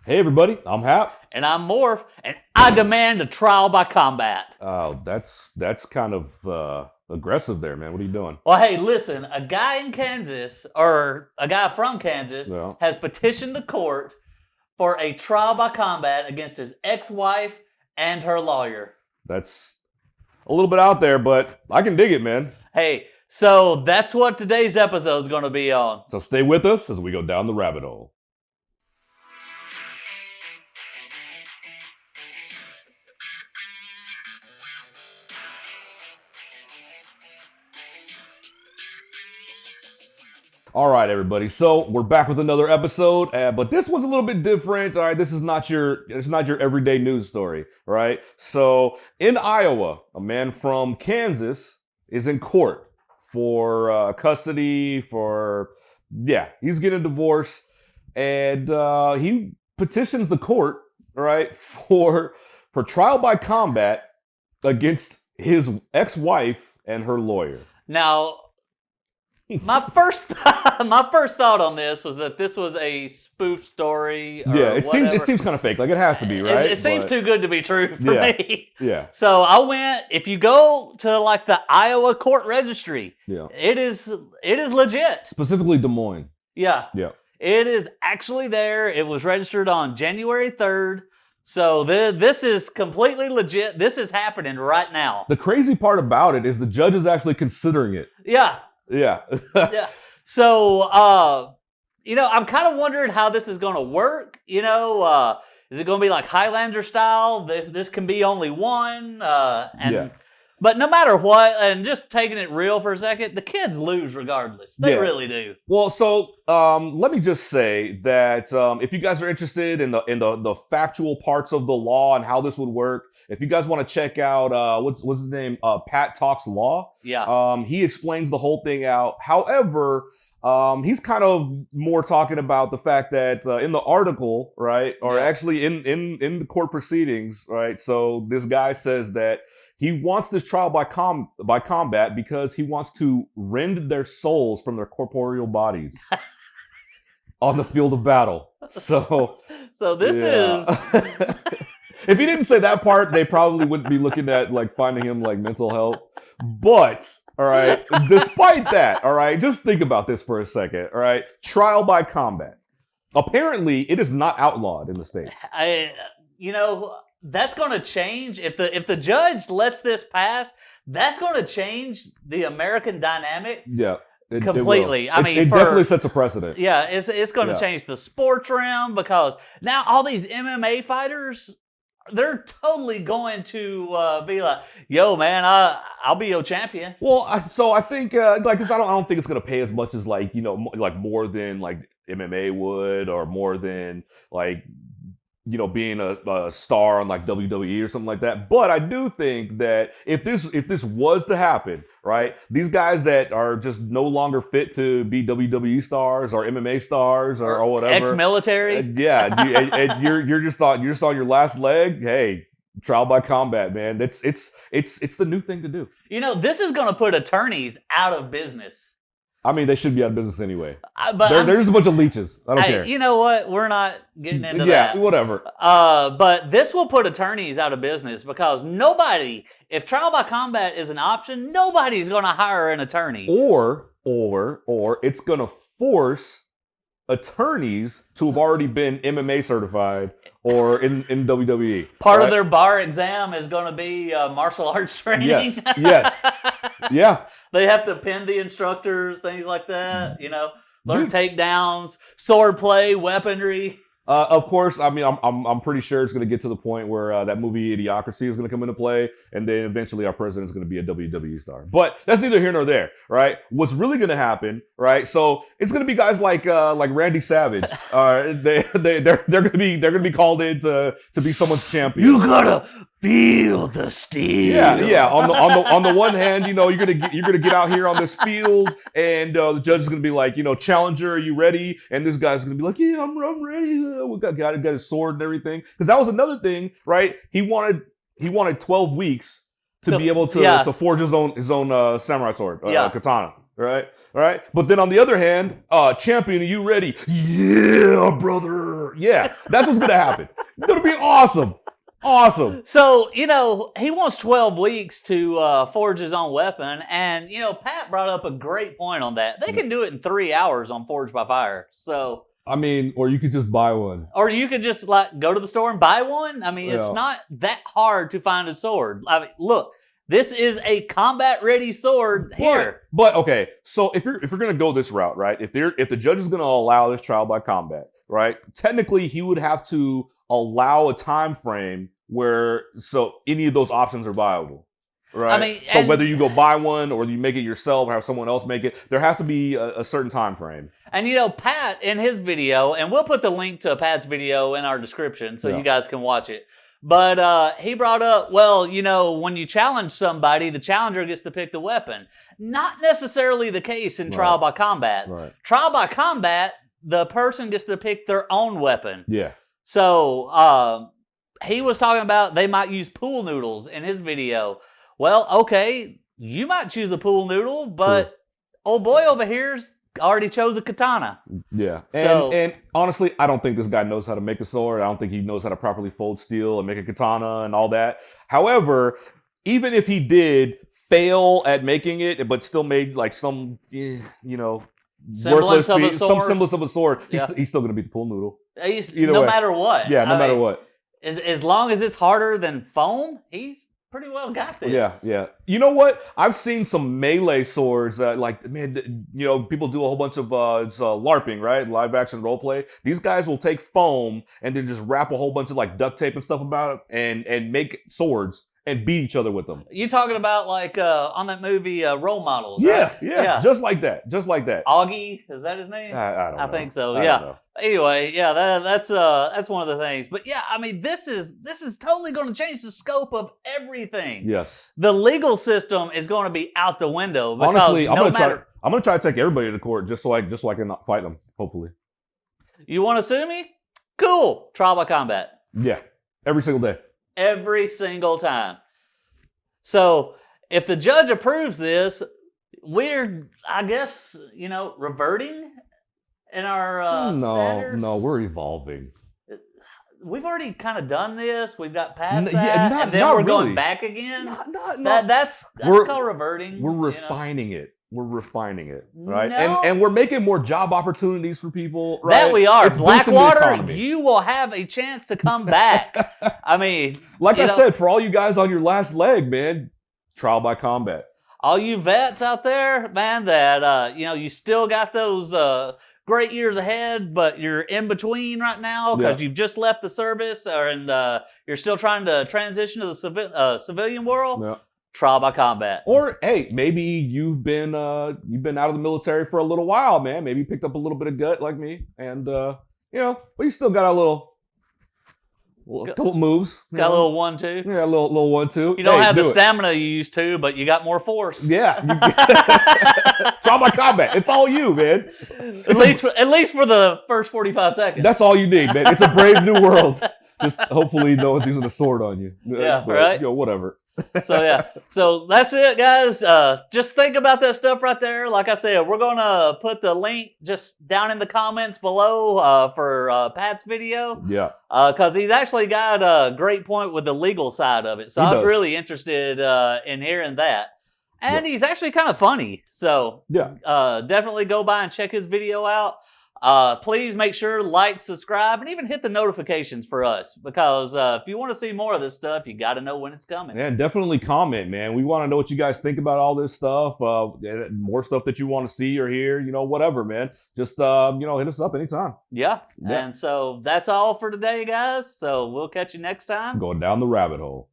Hey everybody, I'm Hap. And I'm Morph, and I demand a trial by combat. Oh, that's kind of aggressive there, man. What are you doing? Well, hey, listen, a guy in Kansas, or a guy from Kansas, Yeah. has petitioned the court for a trial by combat against his ex-wife and her lawyer. That's a little bit out there, but I can dig it, man. Hey, so that's what today's episode is going to be on. So stay with us as we go down the rabbit hole. All right, everybody. So we're back with another episode, but this one's a little bit different. All right, this is not your everyday news story. All right. So in Iowa, a man from Kansas is in court for custody. He's getting a divorce, and he petitions the court, all right, for trial by combat against his ex-wife and her lawyer. Now, my first thought on this was that this was a spoof story. Or it whatever. seems kind of fake. Like it has to be, right? It seems too good to be true for me. Yeah. So I went. If you go to like the Iowa court registry, it is legit. Specifically Des Moines. Yeah. Yeah. It is actually there. It was registered on January 3rd. So this is completely legit. This is happening right now. The crazy part about it is the judge is actually considering it. Yeah. Yeah. Yeah. So, I'm kind of wondering how this is going to work. Is it going to be like Highlander style? This can be only one. But no matter what, and just taking it real for a second, the kids lose regardless. They really do. Well, so let me just say that if you guys are interested in the factual parts of the law and how this would work, if you guys want to check out what's his name, Pat Talks Law. Yeah. He explains the whole thing out. However, he's kind of more talking about the fact that in the article, right, or actually in the court proceedings, right. So this guy says that he wants this trial by combat because he wants to rend their souls from their corporeal bodies on the field of battle. So this is. If he didn't say that part, they probably wouldn't be looking at like finding him like mental help. But all right, despite that, all right, just think about this for a second. All right, trial by combat. Apparently, it is not outlawed in the States. That's going to change if the judge lets this pass. That's going to change the American dynamic. Yeah, completely. It definitely sets a precedent. Yeah, it's going to change the sports realm because now all these MMA fighters, they're totally going to be like, "Yo, man, I'll be your champion." Well, I think I don't think it's going to pay as much as like more than like MMA would, or more than like being a star on like WWE or something like that. But I do think that if this was to happen, right, these guys that are just no longer fit to be WWE stars or MMA stars or whatever, ex-military, and you're just on your last leg. Hey, trial by combat, man. It's the new thing to do. This is going to put attorneys out of business. I mean, they should be out of business anyway. But they're just a bunch of leeches. I don't care. You know what? We're not getting into that. Yeah, whatever. But this will put attorneys out of business because if trial by combat is an option, nobody's going to hire an attorney. Or it's going to force attorneys to have already been MMA certified or in WWE. Part of their bar exam is going to be martial arts training. Yes. Yeah. They have to pin the instructors, things like that. Learn takedowns, sword play, weaponry. Of course, I mean, I'm pretty sure it's going to get to the point where that movie Idiocracy is going to come into play, and then eventually our president is going to be a WWE star. But that's neither here nor there, right? What's really going to happen, right? So it's going to be guys like Randy Savage. They're going to be called in to be someone's champion. You gotta feel the steel. Yeah. On the one hand, you're gonna get out here on this field, and the judge is gonna be like, challenger, are you ready? And this guy's gonna be like, yeah, I'm ready. We got his sword and everything, because that was another thing, right? He wanted 12 weeks to be able to forge his own samurai sword, katana. right? Right? But then on the other hand, champion, are you ready? Yeah, brother. Yeah, that's what's gonna happen. It's gonna be awesome. Awesome. So, he wants 12 weeks to forge his own weapon. And, Pat brought up a great point on that. They can do it in 3 hours on Forge by Fire. So, I mean, or you could just buy one. or you could just go to the store and buy one. I mean, it's not that hard to find a sword. I mean, look, this is a combat ready sword here. But okay, so if you're gonna go this route, right? If the judge is gonna allow this trial by combat, right? Technically, he would have to allow a time frame where any of those options are viable. Right. I mean, so whether you go buy one or you make it yourself or have someone else make it, there has to be a certain time frame. And Pat in his video, and we'll put the link to Pat's video in our description so you guys can watch it. But he brought up, well, when you challenge somebody, the challenger gets to pick the weapon. Not necessarily the case in Trial by Combat. Right. Trial by Combat, the person gets to pick their own weapon. Yeah. So he was talking about they might use pool noodles in his video. Well, okay, you might choose a pool noodle, but old boy over here's already chose a katana. Yeah. So, and honestly, I don't think this guy knows how to make a sword. I don't think he knows how to properly fold steel and make a katana and all that. However, even if he did fail at making it, but still made like some, semblance worthless of a piece, sword. some semblance of a sword, Yeah. he's still going to beat the pool noodle. No matter what. Yeah, no matter what. As long as it's harder than foam, he's pretty well got this. Yeah. You know what? I've seen some melee swords. People do a whole bunch of it's LARPing, right? Live action role play. These guys will take foam and then just wrap a whole bunch of like duct tape and stuff about it and make swords and beat each other with them. You talking about like on that movie Role Models? Yeah, right? yeah, just like that. Augie, is that his name? I don't know. I think so. I don't know. Anyway, that's one of the things. But yeah, I mean, this is totally going to change the scope of everything. Yes. The legal system is going to be out the window. Because honestly, I'm gonna try to take everybody to court just so I can not fight them. Hopefully. You want to sue me? Cool. Trial by combat. Yeah. Every single day. Every single time. So if the judge approves this, we're, I guess, reverting in our standards. No, we're evolving. We've already kind of done this. We've got past that, Yeah, and then we're going back again. That's called reverting. We're refining it. We're refining it, right? No. And we're making more job opportunities for people. Right? That we are. It's boosting the Blackwater, economy. you will have a chance to come back. I mean, like I said, for all you guys on your last leg, man, trial by combat. All you vets out there, man, that you still got those great years ahead, but you're in between right now because you've just left the service, and you're still trying to transition to the civilian world. Yeah. Trial by combat. Or hey, maybe you've been out of the military for a little while, man. Maybe you picked up a little bit of gut like me, and but you still got a couple moves. Got a little 1-2. Yeah, a little 1-2. You don't have the stamina you used to, but you got more force. Yeah. Trial by combat. It's all you, man. At least for the first 45 seconds. That's all you need, man. It's a brave new world. Just hopefully no one's using a sword on you. Yeah, right. Whatever. So that's it, guys. Just think about that stuff right there. Like I said, we're gonna put the link just down in the comments below for Pat's video. Yeah. Because he's actually got a great point with the legal side of it. So I was really interested in hearing that. And he's actually kind of funny. So definitely go by and check his video out. Please make sure like, subscribe, and even hit the notifications for us, because if you want to see more of this stuff, you got to know when it's coming. And definitely comment, man. We want to know what you guys think about all this stuff. More stuff that you want to see or hear, whatever, man. Just hit us up anytime. Yeah. And so that's all for today, guys. So we'll catch you next time. Going down the rabbit hole.